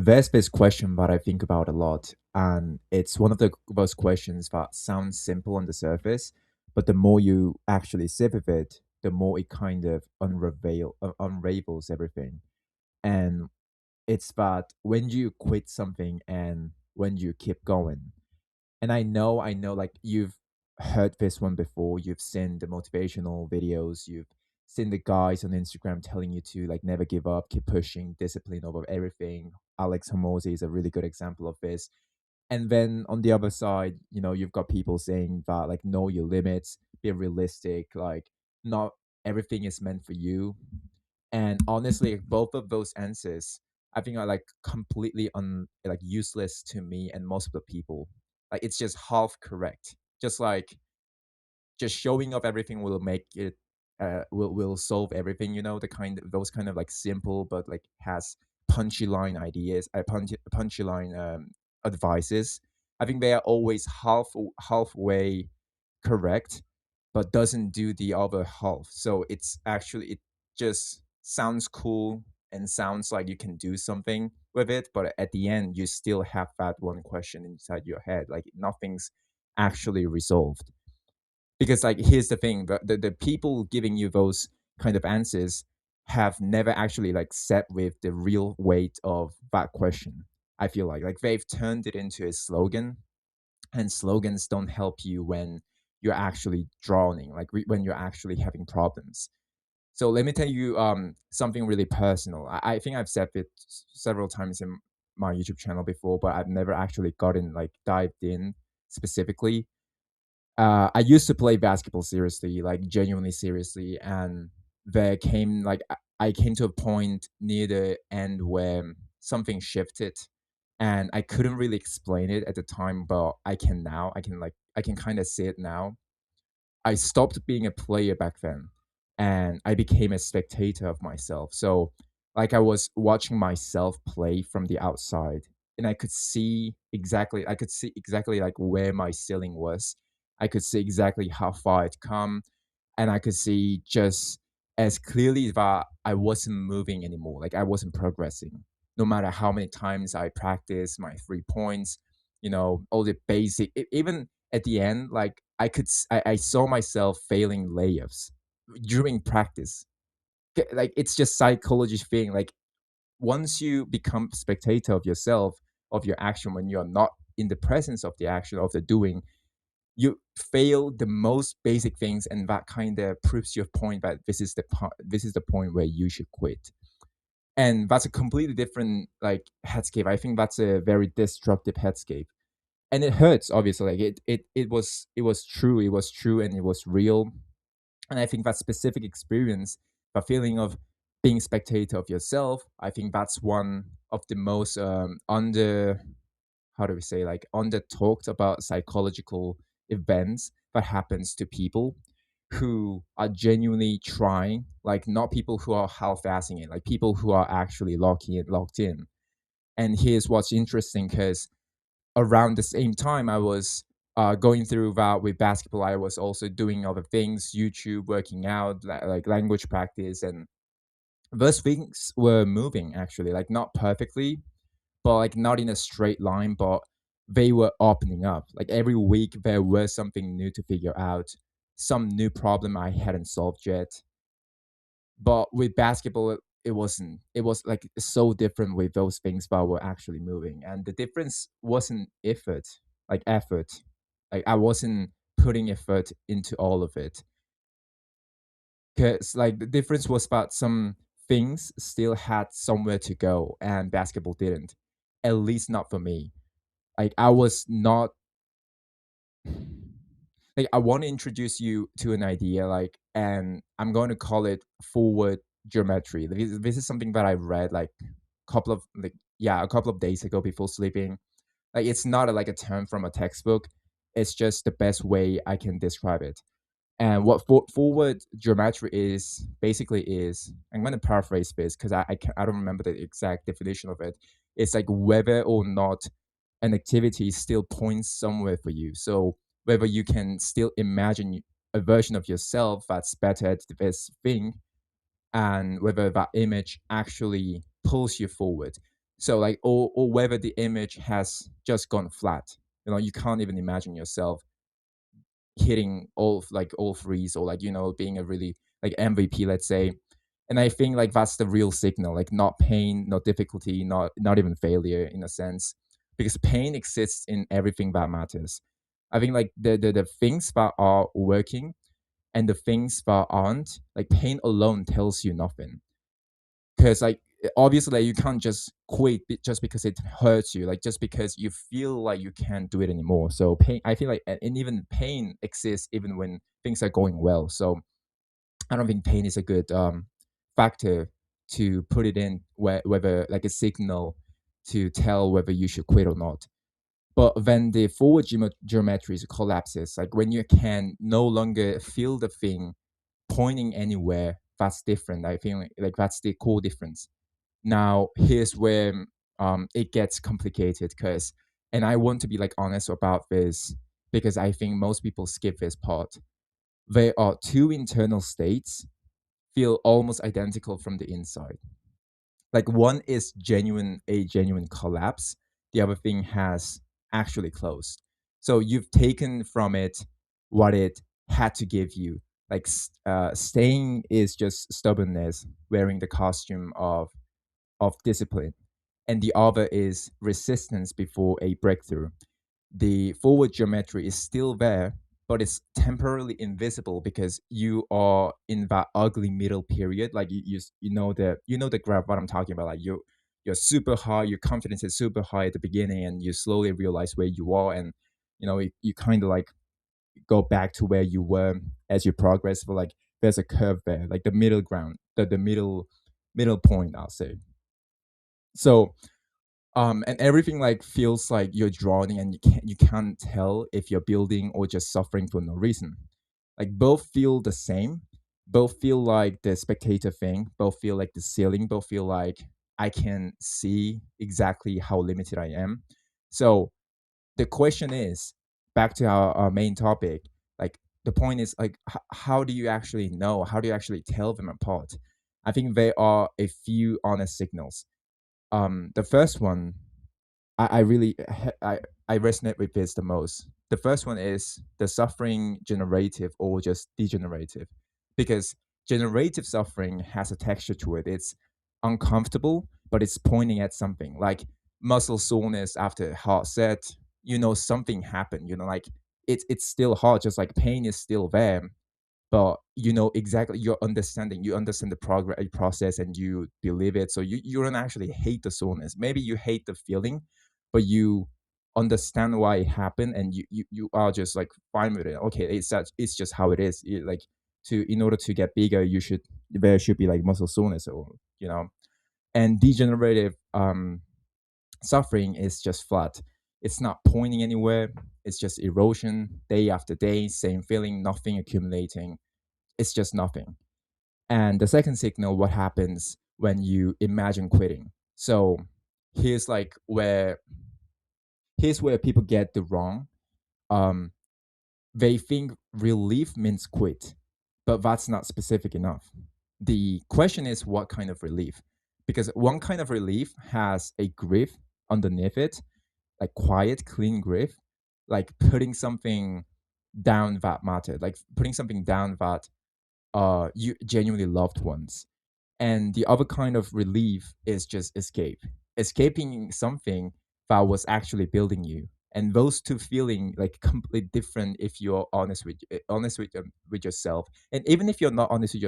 There's this question that I think about a lot, and it's one of those questions that sounds simple on the surface, but the more you actually sit with it, the more it kind of unravels everything. And it's that when you quit something and when you keep going. And I know, like you've heard this one before. You've seen the motivational videos. You've seen the guys on Instagram telling you to like never give up, keep pushing, discipline over everything. Alex Hormozy is a really good example of this. And then on the other side, you've got people saying that like know your limits, be realistic, like not everything is meant for you. And honestly, both of those answers I think are like completely like useless to me and most of the people. Like it's just half correct. Just like just showing off everything will make it will solve everything, the kind of those kind of like simple but like has punchy line ideas, punchy line advices. I think they are always halfway correct, but doesn't do the other half. So it just sounds cool and sounds like you can do something with it, but at the end you still have that one question inside your head, like nothing's actually resolved. Because like here's the thing, the people giving you those kind of answers have never actually like sat with the real weight of that question. I feel like they've turned it into a slogan, and slogans don't help you when you're actually drowning, like when you're actually having problems. So let me tell you something really personal. I think I've said it several times in my YouTube channel before, but I've never actually gotten like dived in specifically. I used to play basketball seriously, like genuinely seriously, and there came like I came to a point near the end where something shifted, and I couldn't really explain it at the time, but I can now. I can kind of see it now. I stopped being a player back then, and I became a spectator of myself. So, like I was watching myself play from the outside, and I could see exactly like where my ceiling was. I could see exactly how far I'd come, and I could see just as clearly that I wasn't moving anymore. Like I wasn't progressing. No matter how many times I practiced my 3 points, all the basic, even at the end, like I saw myself failing layups during practice. Like it's just psychology thing. Like once you become spectator of yourself, of your action, when you're not in the presence of the action of the doing, you fail the most basic things, and that kind of proves your point that this is the point where you should quit. And that's a completely different like headscape. I think that's a very destructive headscape, and it hurts obviously. Like it was true, and it was real. And I think that specific experience, the feeling of being spectator of yourself, I think that's one of the most under, how do we say, like under talked about psychological events that happens to people who are genuinely trying, like not people who are half-assing it, like people who are actually locked in. And here's what's interesting, because around the same time I was going through that with basketball, I was also doing other things, YouTube, working out, like language practice, and those things were moving actually, like not perfectly, but like not in a straight line, but they were opening up. Like every week there was something new to figure out, some new problem I hadn't solved yet. But with basketball, it wasn't. It was like so different with those things that were actually moving, and the difference wasn't effort. Like I wasn't putting effort into all of it, because like the difference was that some things still had somewhere to go, and basketball didn't. At least not for me. Like I was not like I want to introduce you to an idea, like, and I'm going to call it forward geometry. This is something that I read like a couple of days ago before sleeping. Like it's not like a term from a textbook. It's just the best way I can describe it. And what forward geometry is basically is, I'm going to paraphrase this because I don't remember the exact definition of it. It's like whether or not an activity still points somewhere for you. So whether you can still imagine a version of yourself that's better at this thing, and whether that image actually pulls you forward. So like, or whether the image has just gone flat. You can't even imagine yourself hitting all threes, or like, being a really like MVP, let's say. And I think like that's the real signal, like not pain, not difficulty, not even failure in a sense, because pain exists in everything that matters. I think like the things that are working and the things that aren't, like pain alone tells you nothing. Because like, obviously you can't just quit just because it hurts you, like just because you feel like you can't do it anymore. So pain, I feel like, and even pain exists even when things are going well. So I don't think pain is a good factor to put it in, whether like a signal to tell whether you should quit or not. But when the forward geometry collapses, like when you can no longer feel the thing pointing anywhere, that's different. I think like that's the core difference. Now, here's where it gets complicated, because, and I want to be like honest about this, because I think most people skip this part. There are two internal states feel almost identical from the inside. Like one is a genuine collapse. The other thing has actually closed. So you've taken from it what it had to give you. Like staying is just stubbornness wearing the costume of discipline, and the other is resistance before a breakthrough. The forward geometry is still there, but it's temporarily invisible because you are in that ugly middle period. Like you know the graph what I'm talking about. Like you're super high, your confidence is super high at the beginning, and you slowly realize where you are, and you kind of like go back to where you were as you progress. But like there's a curve there, like the middle ground, the middle point, I'll say. So and everything like feels like you're drowning, and you can't tell if you're building or just suffering for no reason. Like both feel the same, both feel like the spectator thing, both feel like the ceiling, both feel like I can see exactly how limited I am. So the question is, back to our main topic, like the point is like, how do you actually know, how do you actually tell them apart? I think there are a few honest signals. The first one, I really I resonate with this the most. The first one is the suffering generative or just degenerative, because generative suffering has a texture to it. It's uncomfortable, but it's pointing at something like muscle soreness after a hard set. Something happened. Like it's still hard, just like pain is still there, but exactly, you understand the progress process, and you believe it, so you don't actually hate the soreness. Maybe you hate the feeling, but you understand why it happened, and you are just like fine with it. Okay, it's just how it is. Like, in order to get bigger, there should be like muscle soreness, or and degenerative suffering is just flat. It's not pointing anywhere. It's just erosion, day after day, same feeling, nothing accumulating. It's just nothing. And the second signal, what happens when you imagine quitting. So here's like where here's where people get the wrong. Um, they think relief means quit, but that's not specific enough. The question is what kind of relief? Because one kind of relief has a grief underneath it, like quiet, clean grief, like putting something down that mattered, like putting something down that you genuinely loved ones. And the other kind of relief is just escaping something that was actually building you. And those two feeling like completely different if you're honest with yourself. And even if you're not honest with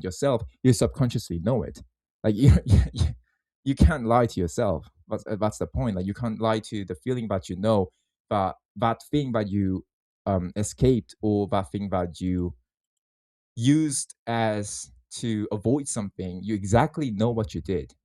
yourself, you subconsciously know it. Like you can't lie to yourself. That's the point. Like you can't lie to the feeling that but that thing that you escaped, or that thing that you used as to avoid something, you exactly know what you did.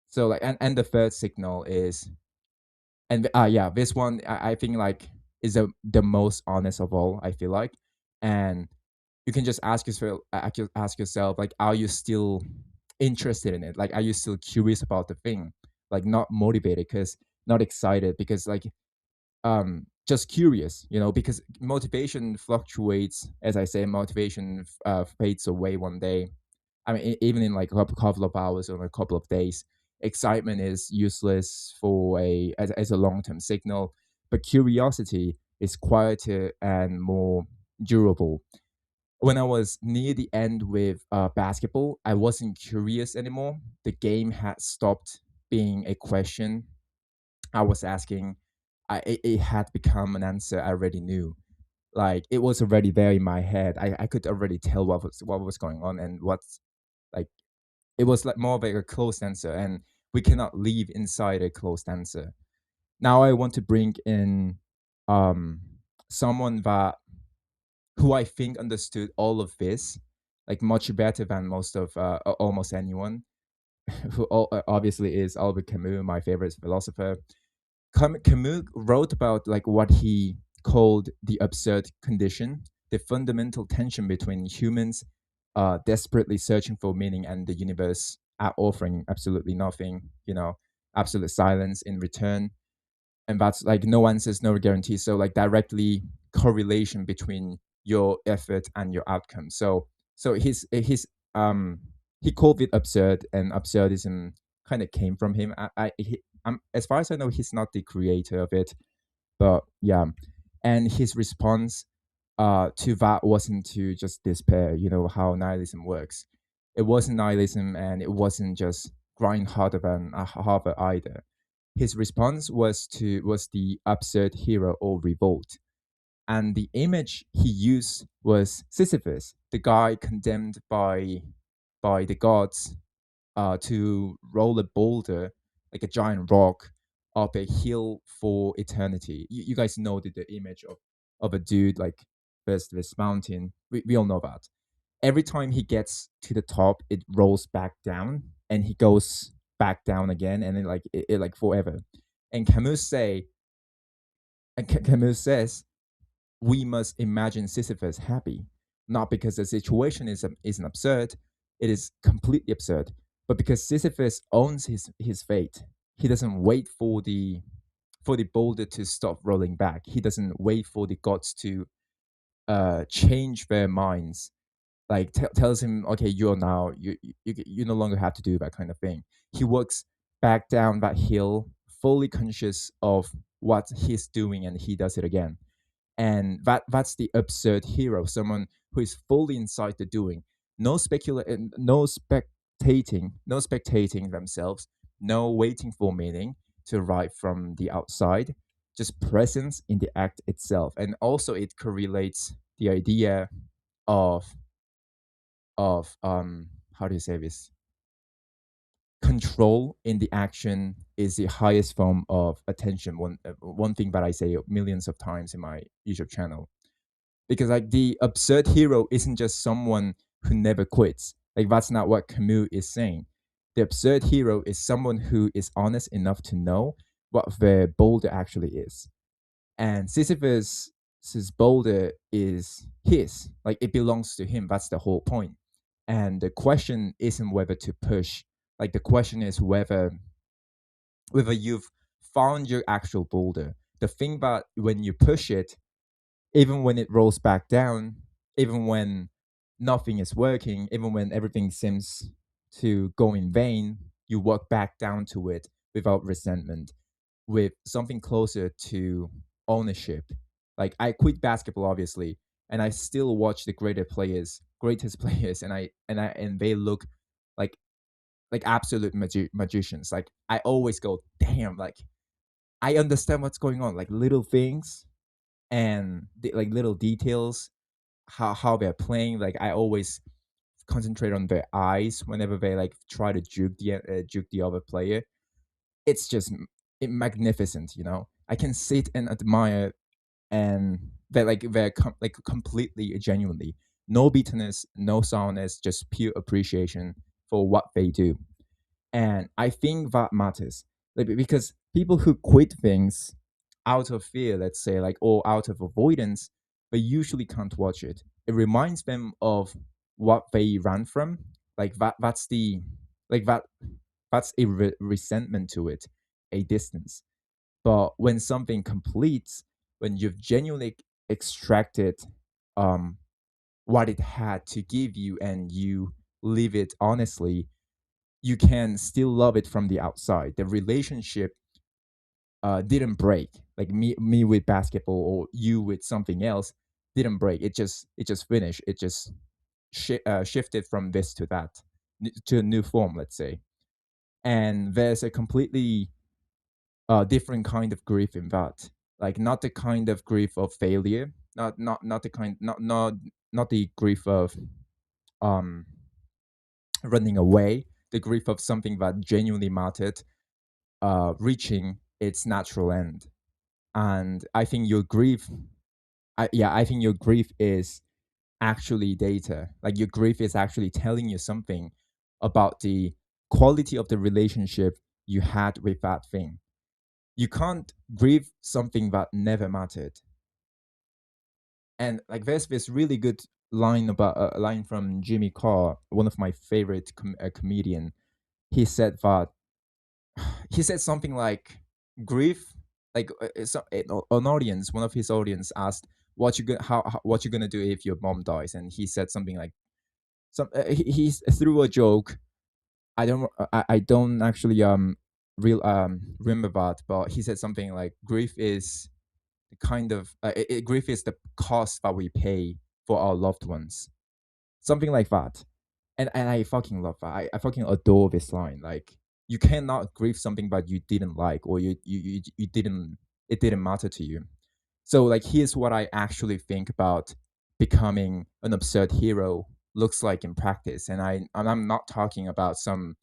So like, and the third signal is, and yeah, this one I think like is the most honest of all, I feel like. And you can just ask yourself, like, are you still interested in it? Like, are you still curious about the thing? Like, not motivated because not excited because like just curious, because motivation fluctuates. As I say, motivation fades away one day. I mean, even in like a couple of hours or a couple of days. Excitement is useless for as a long term signal, but curiosity is quieter and more durable. When I was near the end with basketball, I wasn't curious anymore. The game had stopped being a question I was asking. It had become an answer I already knew. Like it was already there in my head. I could already tell what was going on and what's like. It was like more of like a closed answer, and we cannot live inside a closed answer. Now I want to bring in um someone that who I think understood all of this like much better than most of almost anyone. Obviously is Albert Camus, my favorite philosopher. Camus wrote about like what he called the absurd condition, the fundamental tension between humans desperately searching for meaning and the universe offering absolutely nothing, absolute silence in return. And that's like no answers, no guarantees. So like directly correlation between your effort and your outcome. So his he called it absurd, and absurdism kind of came from him. As far as I know, he's not the creator of it, but yeah. And his response to that wasn't to just despair. You know how nihilism works. It wasn't nihilism, and it wasn't just grind harder than harder either. His response was the absurd hero or revolt, and the image he used was Sisyphus, the guy condemned by the gods to roll a boulder, like a giant rock, up a hill for eternity. You guys know the image of a dude like this mountain. We all know that. Every time he gets to the top, it rolls back down, and he goes back down again, and it like forever. And Camus says we must imagine Sisyphus happy, not because the situation isn't absurd, it is completely absurd, but because Sisyphus owns his fate. He doesn't wait for the boulder to stop rolling back. He doesn't wait for the gods to change their minds. Like tells him, okay, you're now you no longer have to do that kind of thing. He walks back down that hill, fully conscious of what he's doing, and he does it again. And that's the absurd hero, someone who is fully inside the doing. No spectating themselves, no waiting for meaning to arrive from the outside, just presence in the act itself. And also it correlates the idea of how do you say this, control in the action is the highest form of attention. One thing that I say millions of times in my YouTube channel, because like the absurd hero isn't just someone who never quits. Like that's not what Camus is saying. The absurd hero is someone who is honest enough to know what their boulder actually is. And Sisyphus's boulder is his. Like it belongs to him. That's the whole point. And the question isn't whether to push. Like the question is whether you've found your actual boulder. The thing that when you push it, even when it rolls back down, even when nothing is working, even when everything seems to go in vain, you walk back down to it without resentment, with something closer to ownership. Like I quit basketball obviously, and I still watch the greatest players, and they look like absolute magicians. Like I always go, damn, like I understand what's going on, like little things and like little details, how they're playing. Like I always concentrate on their eyes whenever they like try to juke the other player. It's just magnificent, you know. I can sit and admire, and they're completely genuinely no bitterness, no sourness, just pure appreciation for what they do. And I think that matters, like, because people who quit things out of fear, let's say, like, or out of avoidance, they usually can't watch it. It reminds them of what they ran from. Like that's the like that's a resentment to it, a distance. But when something completes, when you've genuinely extracted um what it had to give you, and you live it honestly, you can still love it from the outside. The relationship didn't break. Like me with basketball or you with something else didn't break. It just finished. It just shifted from this to that to a new form, let's say. And there's a completely different kind of grief in that. Like not the kind of grief of failure, not the kind, not the grief of um running away, the grief of something that genuinely mattered, reaching its natural end. And I think your grief, I think your grief is actually data. Like your grief is actually telling you something about the quality of the relationship you had with that thing. You can't grieve something that never mattered. And like there's this really good line about a line from Jimmy Carr, one of my favorite comedian. He said that he said something like grief, like an audience, one of his audience asked what you go, what you gonna do if your mom dies, and he said something like he threw a joke. I don't actually real remember that, but he said something like grief is the kind of grief is the cost that we pay for our loved ones, something like that. And I fucking love that. I fucking adore this line. Like you cannot grieve something that you didn't like or you didn't, it didn't matter to you. So like here's what I actually think about becoming an absurd hero looks like in practice. And I'm not talking about some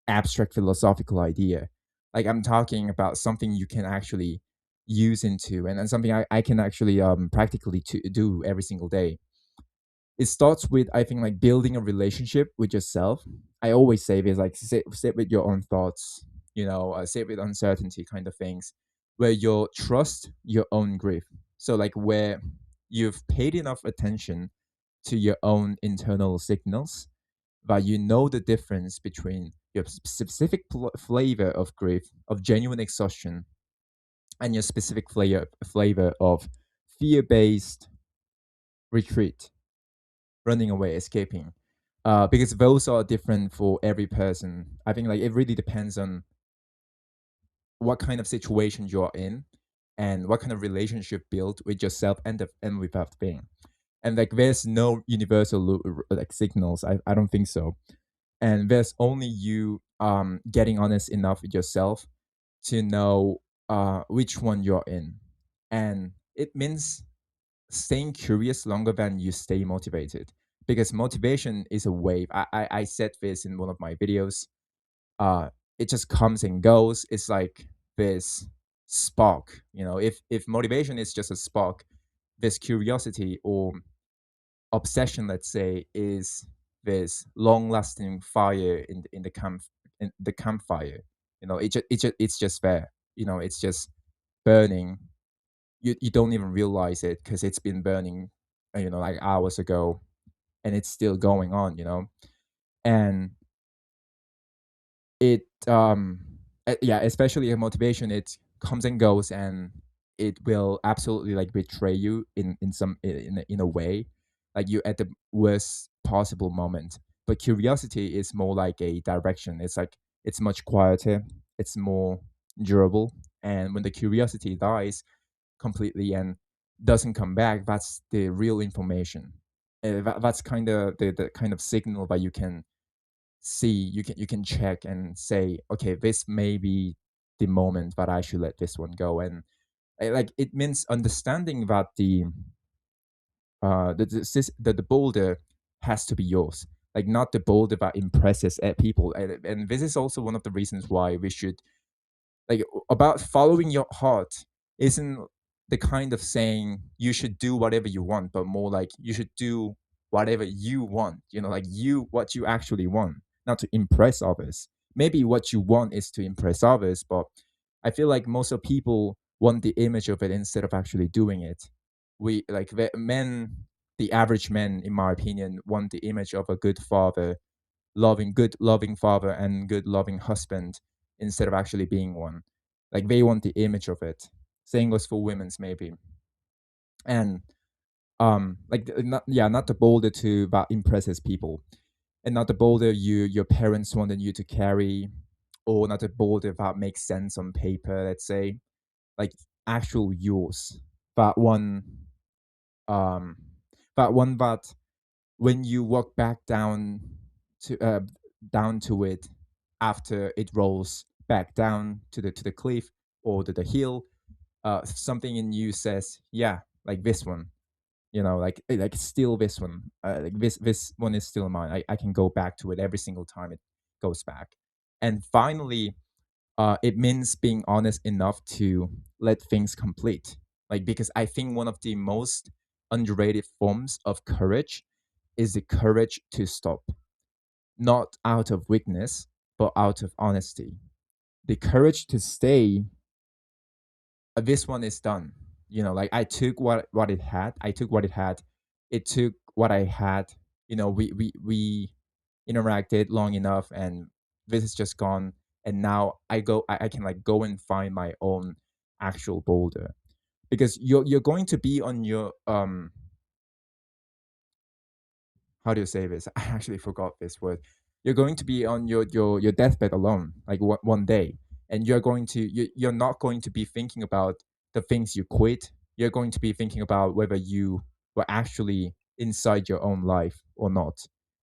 abstract philosophical idea. Like I'm talking about something you can actually use into, and something I can actually practically to do every single day. It starts with, I think, like building a relationship with yourself. I always say this, like sit with your own thoughts, sit with uncertainty kind of things, where you trust your own grief. So like where you've paid enough attention to your own internal signals that you know the difference between your specific flavor of grief, of genuine exhaustion, and your specific flavor of fear-based retreat, running away, escaping. Because those are different for every person. I think like it really depends on what kind of situation you're in and what kind of relationship built with yourself and with that thing. And like there's no universal like signals. I don't think so. And there's only you getting honest enough with yourself to know which one you're in. And it means staying curious longer than you stay motivated, because motivation is a wave. I said this in one of my videos. uh it just comes and goes. It's like this spark, if motivation is just a spark, this curiosity or obsession, let's say, is this long lasting fire in the campfire. It's just there. It's just burning. You don't even realize it because it's been burning, like hours ago, and it's still going on. And it yeah, especially in motivation, it comes and goes, and it will absolutely like betray you in a way, like you at the worst possible moment. But curiosity is more like a direction. It's like it's much quieter, it's more durable. And when the curiosity dies completely and doesn't come back, that's the real information. That's kind of the kind of signal that you can see, you can check and say, okay, this may be the moment that I should let this one go. And like it means understanding that the boulder has to be yours, like not the boulder that impresses at people. And this is also one of the reasons why we should, like, about following your heart isn't the kind of saying you should do whatever you want, but more like you should do whatever you want, like what you actually want, not to impress others. Maybe what you want is to impress others, but I feel like most of people want the image of it instead of actually doing it. We like the average men, in my opinion, want the image of a good father, good loving father and good loving husband, instead of actually being one. Like they want the image of it. Same goes for women's maybe. And not the boulder to that impresses people. another boulder your parents wanted you to carry, or another boulder that makes sense on paper, let's say, like actual yours. That one, um, that one that when you walk back down to it after it rolls back down to the cliff or to the hill, something in you says, yeah, like this one, like still this one, like this one is still mine. I can go back to it every single time it goes back. And finally, it means being honest enough to let things complete. Like, because I think one of the most underrated forms of courage is the courage to stop, not out of weakness, but out of honesty. The courage to stay, this one is done. Like I took what it had. I took what it had. It took what I had. We interacted long enough, and this is just gone. And now I can like go and find my own actual boulder, because you're going to be on your how do you say this? I actually forgot this word. You're going to be on your deathbed alone, like one day, and you're not going to be thinking about the things you quit. You're going to be thinking about whether you were actually inside your own life or not,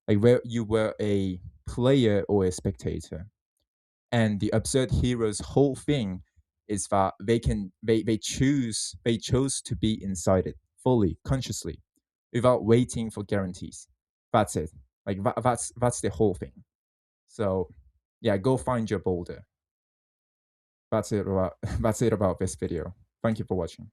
like where you were a player or a spectator. And the absurd heroes' whole thing is that they chose to be inside it fully, consciously, without waiting for guarantees. That's it. Like that's the whole thing. So yeah, go find your boulder. That's it about that's it about this video. Thank you for watching.